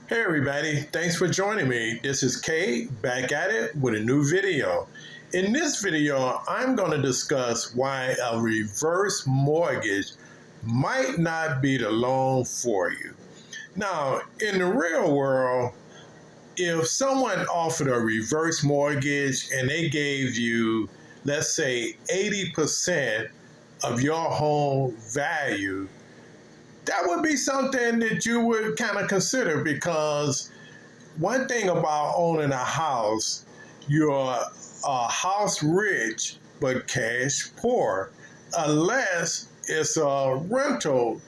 Hey everybody, thanks for joining me. This is Kay back at it with a new video. In this video, I'm going to discuss why a reverse mortgage might not be the loan for you. Now, in the real world, if someone offered a reverse mortgage and they gave you, let's say, 80% of your home value, that would be something that you would kind of consider, because one thing about owning a house, you're house rich but cash poor, unless it's a rental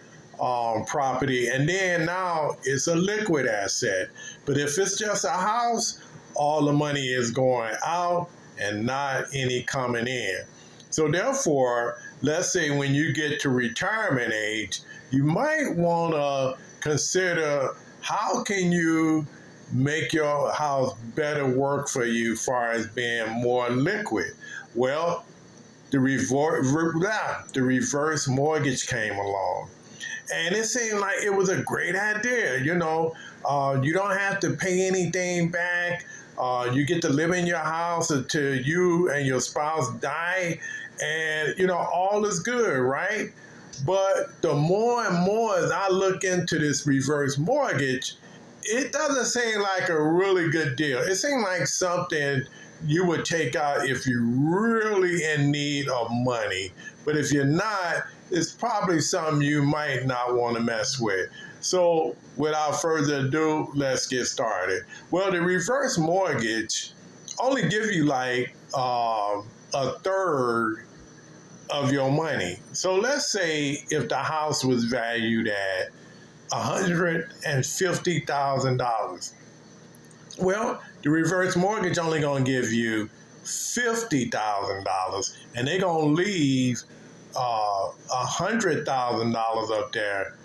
property, and then now it's a liquid asset. But if it's just a house, all the money is going out and not any coming in. So therefore, let's say when you get to retirement age, you might want to consider how can you make your house better work for you as far as being more liquid. Well, the reverse mortgage came along. And it seemed like it was a great idea. You don't have to pay anything back. You get to live in your house until you and your spouse die. And, all is good, right? But the more and more as I look into this reverse mortgage, it doesn't seem like a really good deal. It seems like something you would take out if you're really in need of money. But if you're not, it's probably something you might not want to mess with. So without further ado, let's get started. Well, the reverse mortgage only give you like a third of your money. So let's say if the house was valued at $150,000. Well, the reverse mortgage only going to give you $50,000, and they're going to leave $100,000 up there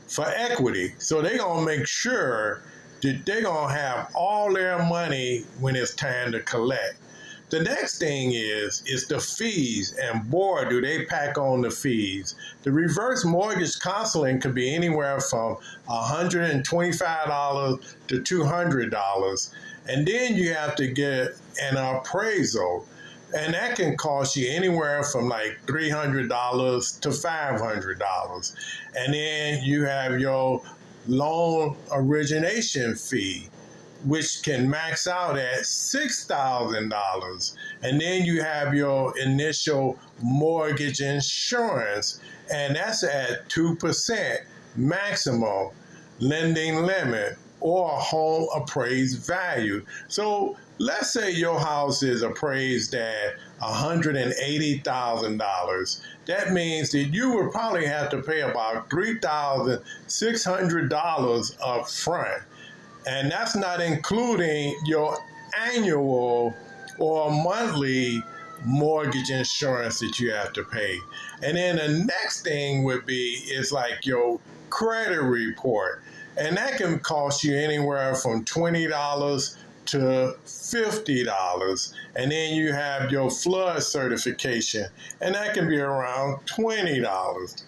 for equity. So they're going to make sure that they're going to have all their money when it's time to collect. The next thing is the fees, and boy, do they pack on the fees. The reverse mortgage counseling could be anywhere from $125 to $200, and then you have to get an appraisal, and that can cost you anywhere from like $300 to $500. And then you have your loan origination fee, which can max out at $6,000. And then you have your initial mortgage insurance, and that's at 2% maximum lending limit or home appraised value. So let's say your house is appraised at $180,000. That means that you would probably have to pay about $3,600 up front. And that's not including your annual or monthly mortgage insurance that you have to pay. And then the next thing would be is like your credit report. And that can cost you anywhere from $20 to $50. And then you have your flood certification, and that can be around $20.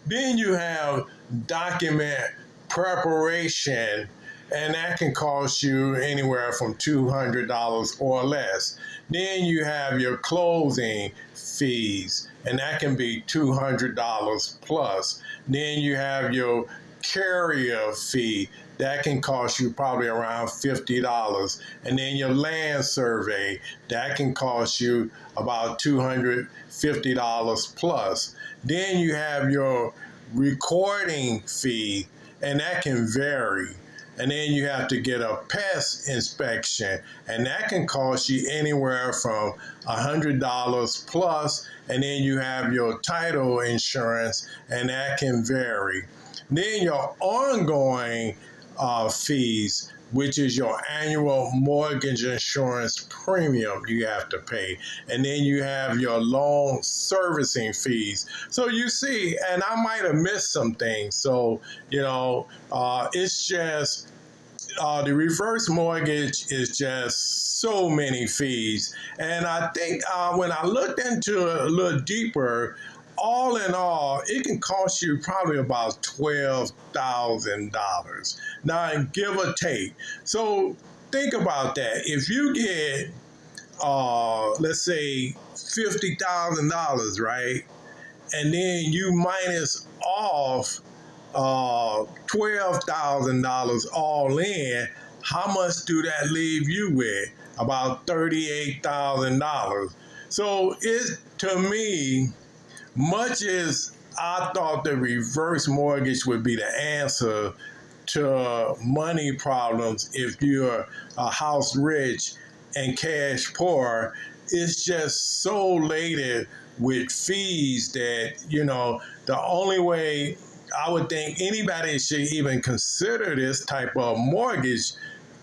Then you have document preparation, and that can cost you anywhere from $200 or less. Then you have your closing fees, and that can be $200 plus. Then you have your carrier fee. That can cost you probably around $50. And then your land survey, that can cost you about $250 plus. Then you have your recording fee, and that can vary. And then you have to get a pest inspection, and that can cost you anywhere from $100 plus. And then you have your title insurance, and that can vary. Then your ongoing fees, which is your annual mortgage insurance premium you have to pay. And then you have your loan servicing fees. So you see, and I might have missed some things. So, it's just the reverse mortgage is just so many fees. And I think when I looked into it a little deeper, all in all, it can cost you probably about $12,000. Now, give or take. So think about that. If you get, let's say, $50,000, right? And then you minus off $12,000 all in, how much do that leave you with? About $38,000. So it, to me, much as I thought the reverse mortgage would be the answer to money problems if you're a house rich and cash poor, it's just so laden with fees that, the only way I would think anybody should even consider this type of mortgage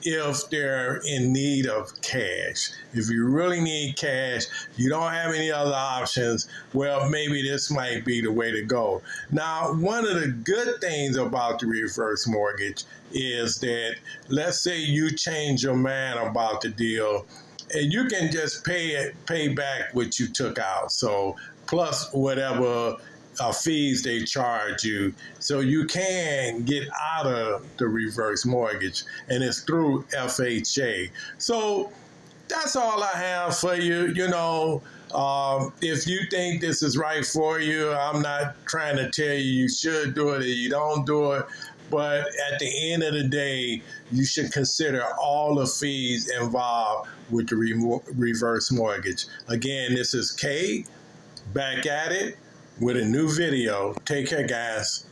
if they're in need of cash. If you really need cash, you don't have any other options, well, maybe this might be the way to go. Now, one of the good things about the reverse mortgage is that, let's say you change your mind about the deal, and you can just pay back what you took out. So plus whatever fees they charge you, so you can get out of the reverse mortgage, and it's through FHA. So that's all I have for you. If you think this is right for you, I'm not trying to tell you should do it or you don't do it. But at the end of the day, you should consider all the fees involved with the reverse mortgage. Again, this is Kate, back at it with a new video. Take care, guys.